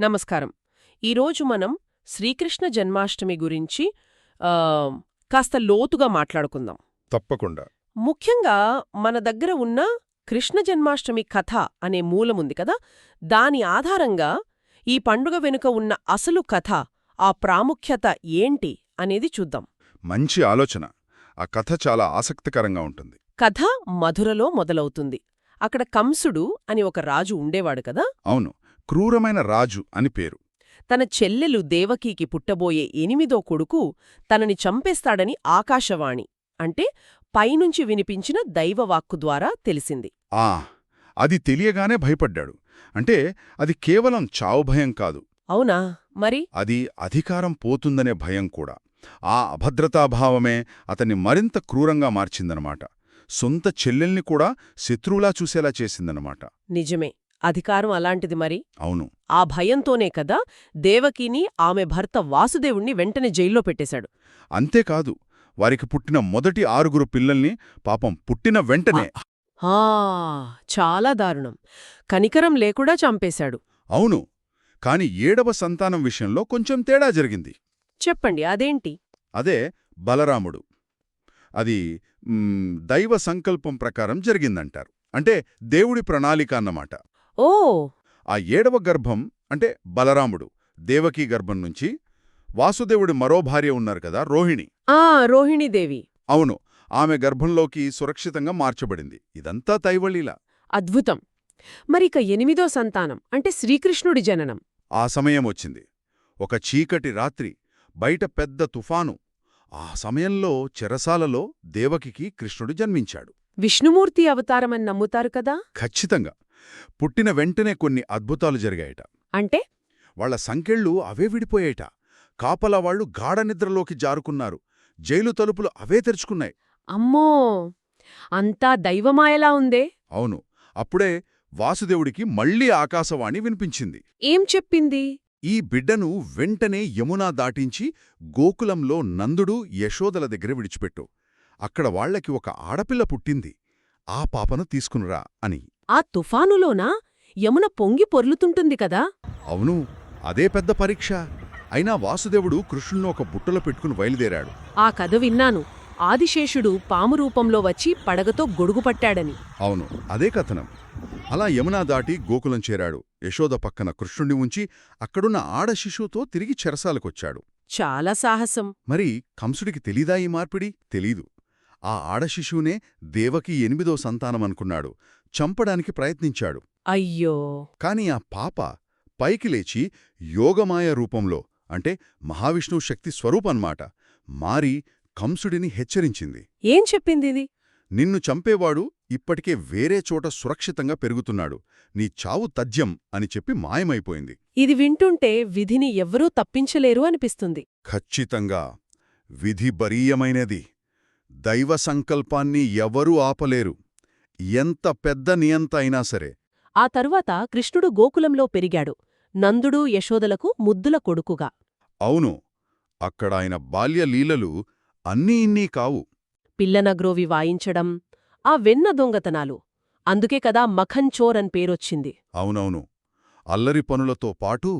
నమస్కారం. ఈరోజు మనం శ్రీకృష్ణ జన్మాష్టమి గురించి ఆ, కాస్త లోతుగా మాట్లాడుకుందాం. తప్పకుండా. ముఖ్యంగా మన దగ్గర ఉన్న కృష్ణ జన్మాష్టమి కథ అనే మూలముంది కదా, దాని ఆధారంగా ఈ పండుగ వెనుక ఉన్న అసలు కథ, ఆ ప్రాముఖ్యత ఏంటి అనేది చూద్దాం. మంచి ఆలోచన. ఆ కథ చాలా ఆసక్తికరంగా ఉంటుంది. కథ మధురలో మొదలవుతుంది. అక్కడ కంసుడు అని ఒక రాజు ఉండేవాడు కదా. అవును, క్రూరమైన రాజు అని పేరు. తన చెల్లెలు దేవకీకి పుట్టబోయే 8వ కొడుకు తనని చంపేస్తాడని ఆకాశవాణి అంటే పైనుంచి వినిపించిన దైవవాక్కు ద్వారా తెలిసింది. ఆ అది తెలియగానే భయపడ్డాడు. అంటే అది కేవలం చావు భయం కాదు, అవునా మరి? అది అధికారం పోతుందనే భయం కూడా. ఆ అభద్రతాభావమే అతన్ని మరింత క్రూరంగా మార్చిందనమాట. సొంత చెల్లెల్ని కూడా శత్రువులా చూసేలా చేసిందనమాట. నిజమే, అధికారం అలాంటిది మరి. అవును, ఆ భయంతోనే కదా దేవకీని ఆమె భర్త వాసుదేవుణ్ణి వెంటనే జైల్లో పెట్టేశాడు. అంతేకాదు, వారికి పుట్టిన మొదటి 6 పిల్లల్ని పాపం పుట్టిన వెంటనే ఆ చాలా దారుణం. కనికరం లేకుండా చంపేశాడు. అవును, కాని 7వ సంతానం విషయంలో కొంచెం తేడా జరిగింది. చెప్పండి, అదేంటి? అదే బలరాముడు. అది దైవ సంకల్పం ప్రకారం జరిగిందంటారు. అంటే దేవుడి ప్రణాళిక అన్నమాట. ఓ ఆ 7వ గర్భం అంటే బలరాముడు దేవకీ గర్భం నుంచి వాసుదేవుడి మరో భార్య ఉన్నారు కదా, రోహిణి. రోహిణీదేవి. అవును, ఆమె గర్భంలోకి సురక్షితంగా మార్చబడింది. ఇదంతా దైవలీల. అద్భుతం. మరిక 8వ సంతానం అంటే శ్రీకృష్ణుడి జననం. ఆ సమయం వచ్చింది. ఒక చీకటి రాత్రి, బయట పెద్ద తుఫాను. ఆ సమయంలో చెరసాలలో దేవకికి కృష్ణుడు జన్మించాడు. విష్ణుమూర్తి అవతారమని నమ్ముతారు కదా. ఖచ్చితంగా. పుట్టిన వెంటనే కొన్ని అద్భుతాలు జరిగాయట. అంటే వాళ్ల సంకెళ్ళు అవే విడిపోయాయట. కాపలా వాళ్లు గాఢనిద్రలోకి జారుకున్నారు. జైలు తలుపులు అవే తెరుచుకున్నాయి. అమ్మో, అంతా దైవమాయలా ఉందే. అవును, అప్పుడే వాసుదేవుడికి మళ్లీ ఆకాశవాణి వినిపించింది. ఏం చెప్పింది? ఈ బిడ్డను వెంటనే యమునా దాటించి గోకులంలో నందుడు యశోదల దగ్గర విడిచిపెట్టు. అక్కడ వాళ్లకి ఒక ఆడపిల్ల పుట్టింది. ఆ పాపను తీసుకునిరా అని. ఆ తుఫానులోనా యమున పొంగి పొర్లుతుంటుంది కదా. అవును, అదే పెద్ద పరీక్ష. అయినా వాసుదేవుడు కృష్ణును ఒక బుట్టలో పెట్టుకుని బయలుదేరాడు. ఆ కథ విన్నాను. ఆదిశేషుడు పాము రూపంలో వచ్చి పడగతో గొడుగుపట్టాడని. అవును, అదే కథనం. అలా యమునా దాటి గోకులం చేరాడు. యశోద పక్కన కృష్ణుణ్ణి ఉంచి అక్కడున్న ఆడ శిశువుతో తిరిగి చెరసాలకొచ్చాడు. చాలా సాహసం. మరి కంసుడికి తెలీదా ఈ మార్పిడి? తెలీదు. ఆ ఆడ శిశువునే దేవకి 8వ సంతానమనుకున్నాడు. చంపడానికి ప్రయత్నించాడు. అయ్యో! కాని ఆ పాప పైకి లేచి యోగమాయ రూపంలో, అంటే మహావిష్ణువు శక్తి స్వరూపన్మాట, మారి కంసుడిని హెచ్చరించింది. ఏం చెప్పిందిది? నిన్ను చంపేవాడు ఇప్పటికే వేరే చోట సురక్షితంగా పెరుగుతున్నాడు. నీ చావు తథ్యం అని చెప్పి మాయమైపోయింది. ఇది వింటుంటే విధిని ఎవ్వరూ తప్పించలేరు అనిపిస్తుంది. ఖచ్చితంగా. విధి బరీయమైనది. దైవ సంకల్పాన్ని ఎవరూ ఆపలేరు, ఎంత పెద్ద నియంత అయినా సరే. ఆ తరువాత కృష్ణుడు గోకులంలో పెరిగాడు, నందుడు యశోదలకు ముద్దుల కొడుకుగా. అవును, అక్కడాయన బాల్యలీలలు అన్నీ ఇన్నీ కావు. పిల్లనగ్రోవి వాయించడం, ఆ వెన్న దొంగతనాలు. అందుకే కదా మఖన్ చోర్ అని పేరొచ్చింది. అవునవును, అల్లరి పనులతో పాటు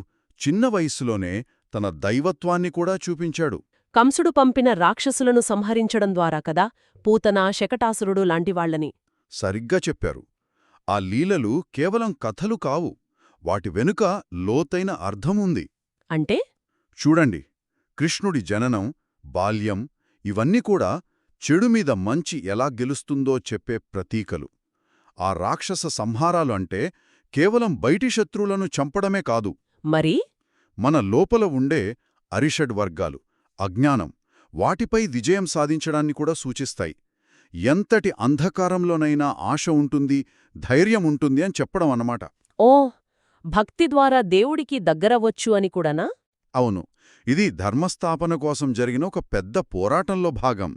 చిన్న వయస్సులోనే తన దైవత్వాన్ని కూడా చూపించాడు. కంసుడు పంపిన రాక్షసులను సంహరించడం ద్వారా కదా పూతన, శకటాసురుడు లాంటివాళ్లని. సరిగ్గా చెప్పారు. ఆ లీలలు కేవలం కథలు కావు, వాటి వెనుక లోతైన అర్థముంది. అంటే చూడండి, కృష్ణుడి జననం, బాల్యం ఇవన్నీ కూడా చెడుమీద మంచి ఎలా గెలుస్తుందో చెప్పే ప్రతీకలు. ఆ రాక్షస సంహారాలు అంటే కేవలం బయటి శత్రువులను చంపడమే కాదు, మరి మన లోపల ఉండే అరిషడ్వర్గాలు, అజ్ఞానం, వాటిపై విజయం సాధించడాన్ని కూడా సూచిస్తాయి. ఎంతటి అంధకారంలోనైనా ఆశ ఉంటుంది, ధైర్యం ఉంటుంది అని చెప్పడం అన్నమాట. ఓ, భక్తి ద్వారా దేవుడికి దగ్గరవచ్చు అని కూడానా? అవును, ఇది ధర్మస్థాపన కోసం జరిగిన ఒక పెద్ద పోరాటంలో భాగం.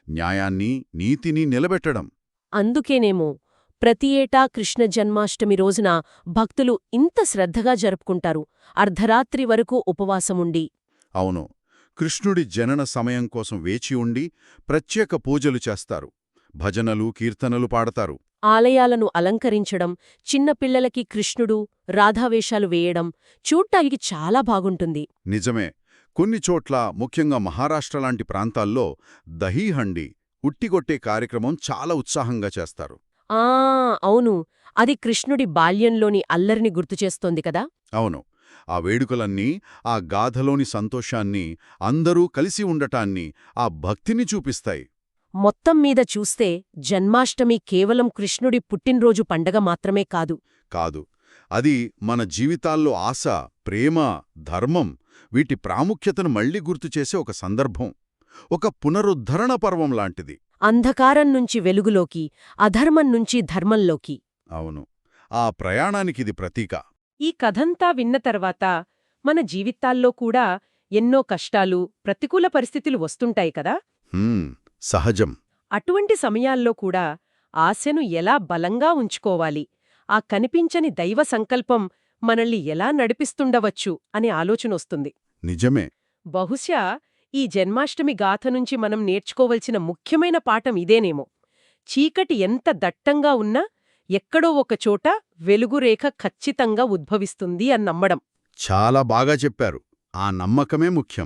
న్యాయాన్ని, నీతిని నిలబెట్టడం. అందుకేనేమో ప్రతి ఏటా కృష్ణ జన్మాష్టమి రోజున భక్తులు ఇంత శ్రద్ధగా జరుపుకుంటారు, అర్ధరాత్రి వరకు ఉపవాసముండి. అవును, కృష్ణుడి జనన సమయం కోసం వేచి ఉండి ప్రత్యేక పూజలు చేస్తారు. భజనలు కీర్తనలు పాడతారు. ఆలయాలను అలంకరించడం, చిన్నపిల్లలకి కృష్ణుడు, రాధావేషాలు వేయడం చూడ్డానికి చాలా బాగుంటుంది. నిజమే. కొన్ని చోట్ల, ముఖ్యంగా మహారాష్ట్ర లాంటి ప్రాంతాల్లో దహీహండి ఉట్టిగొట్టే కార్యక్రమం చాలా ఉత్సాహంగా చేస్తారు. ఆ అవును, అది కృష్ణుడి బాల్యంలోని అల్లరిని గుర్తుచేస్తోంది కదా. అవును. ఆ వేడుకలన్నీ ఆ గాథలోని సంతోషాన్ని, అందరూ కలిసి ఉండటాన్ని, ఆ భక్తిని చూపిస్తాయి. మొత్తం మీద చూస్తే జన్మాష్టమి కేవలం కృష్ణుడి పుట్టినరోజు పండగ మాత్రమే కాదు. కాదు, అది మన జీవితాల్లో ఆశ, ప్రేమ, ధర్మం వీటి ప్రాముఖ్యతను మళ్లీ గుర్తుచేసే ఒక సందర్భం, ఒక పునరుద్ధరణ పర్వం లాంటిది. అంధకారం నుంచి వెలుగులోకి, అధర్మం నుంచి ధర్మంలోకి. అవును, ఆ ప్రయాణానికిది ప్రతీక. ఈ కథంతా విన్న తర్వాత మన జీవితాల్లో కూడా ఎన్నో కష్టాలు, ప్రతికూల పరిస్థితులు వస్తుంటాయి కదా. సహజం. అటువంటి సమయాల్లో కూడా ఆశను ఎలా బలంగా ఉంచుకోవాలి, ఆ కనిపించని దైవ సంకల్పం మనల్ని ఎలా నడిపిస్తుండవచ్చు అనే ఆలోచనొస్తుంది. నిజమే. బహుశా ఈ జన్మాష్టమి గాథ నుంచి మనం నేర్చుకోవలసిన ముఖ్యమైన పాఠం ఇదేనేమో. చీకటి ఎంత దట్టంగా ఉన్నా ఎక్కడో ఒకచోట వెలుగురేఖ ఖచ్చితంగా ఉద్భవిస్తుంది అన్నమ్మడం. చాలా బాగా చెప్పారు. ఆ నమ్మకమే ముఖ్యం.